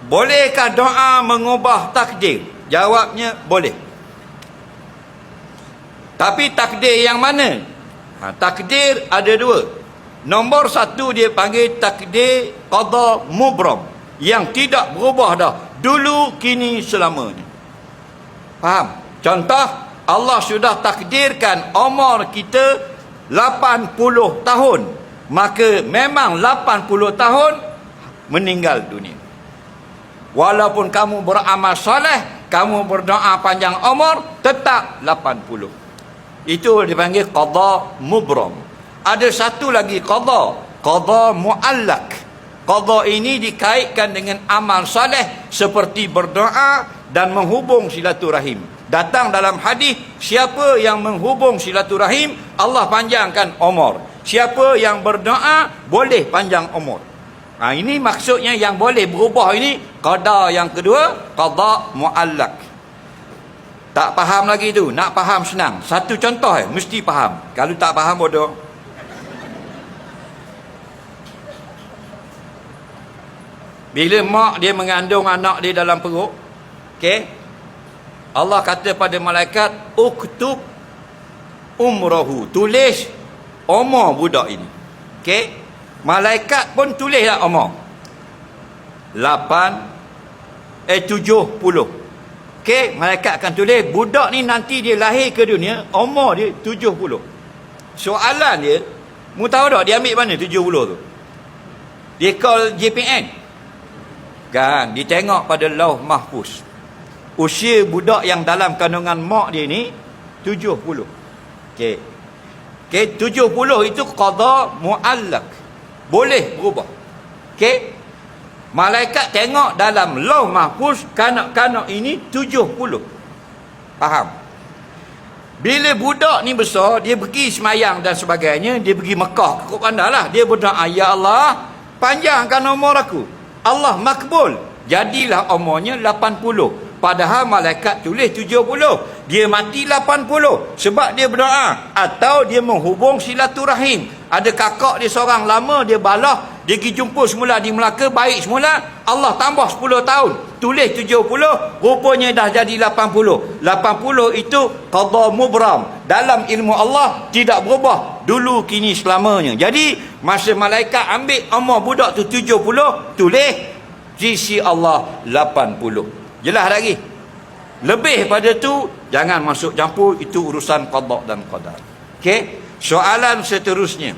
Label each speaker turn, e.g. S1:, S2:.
S1: Bolehkah doa mengubah takdir? Jawabnya boleh. Tapi takdir yang mana? Takdir ada dua. Nombor satu dia panggil takdir qada mubram, yang tidak berubah dah, dulu, kini, selamanya. Faham? Contoh, Allah sudah takdirkan umur kita 80 tahun. Maka memang 80 tahun meninggal dunia. Walaupun kamu beramal soleh, kamu berdoa panjang umur, tetap 80. Itu dipanggil qada mubram. Ada satu lagi qada muallak. Qada ini dikaitkan dengan amal soleh seperti berdoa dan menghubung silaturahim. Datang dalam hadis, siapa yang menghubung silaturahim, Allah panjangkan umur. Siapa yang berdoa, boleh panjang umur. Ini maksudnya yang boleh berubah ini, qada yang kedua, qada muallak. Tak faham lagi tu, nak faham senang. Satu contoh mesti faham. Kalau tak faham bodoh. Bila mak dia mengandung anak dia dalam perut, okey, Allah kata pada malaikat, uktub umrahu, tulis umur budak ini. Okey, malaikat pun tulislah umur 70. Okey, malaikat akan tulis budak ni nanti dia lahir ke dunia, umur dia 70. Soalan dia, mu tahu tak dia ambil mana 70 tu? Dia call JPN. Kan, dia tengok pada lauh mahfuz. Usia budak yang dalam kandungan mak dia ni 70. Okey. Okey, 70 itu qada muallak. Boleh berubah. Okey. Malaikat tengok dalam lauh mahfuz, kanak-kanak ini 70. Faham? Bila budak ni besar, dia pergi semayang dan sebagainya, dia pergi Mekah, cukup pandailah. Dia berdoa, ya Allah, panjangkan umur aku. Allah makbul. Jadilah umurnya 80. Padahal malaikat tulis 70. Dia mati 80 sebab dia berdoa atau dia menghubung silaturahim. Ada kakak dia seorang lama, dia balah, dia pergi jumpa semula di Melaka, baik semula. Allah tambah 10 tahun, tulis 70, rupanya dah jadi 80. 80 itu qada mubram. Dalam ilmu Allah tidak berubah, dulu, kini, selamanya. Jadi masa malaikat ambil umur budak tu 70, tulis sisi Allah 80. Jelas lagi. Lebih pada tu jangan masuk campur, itu urusan qada dan qadar. Okey, soalan seterusnya.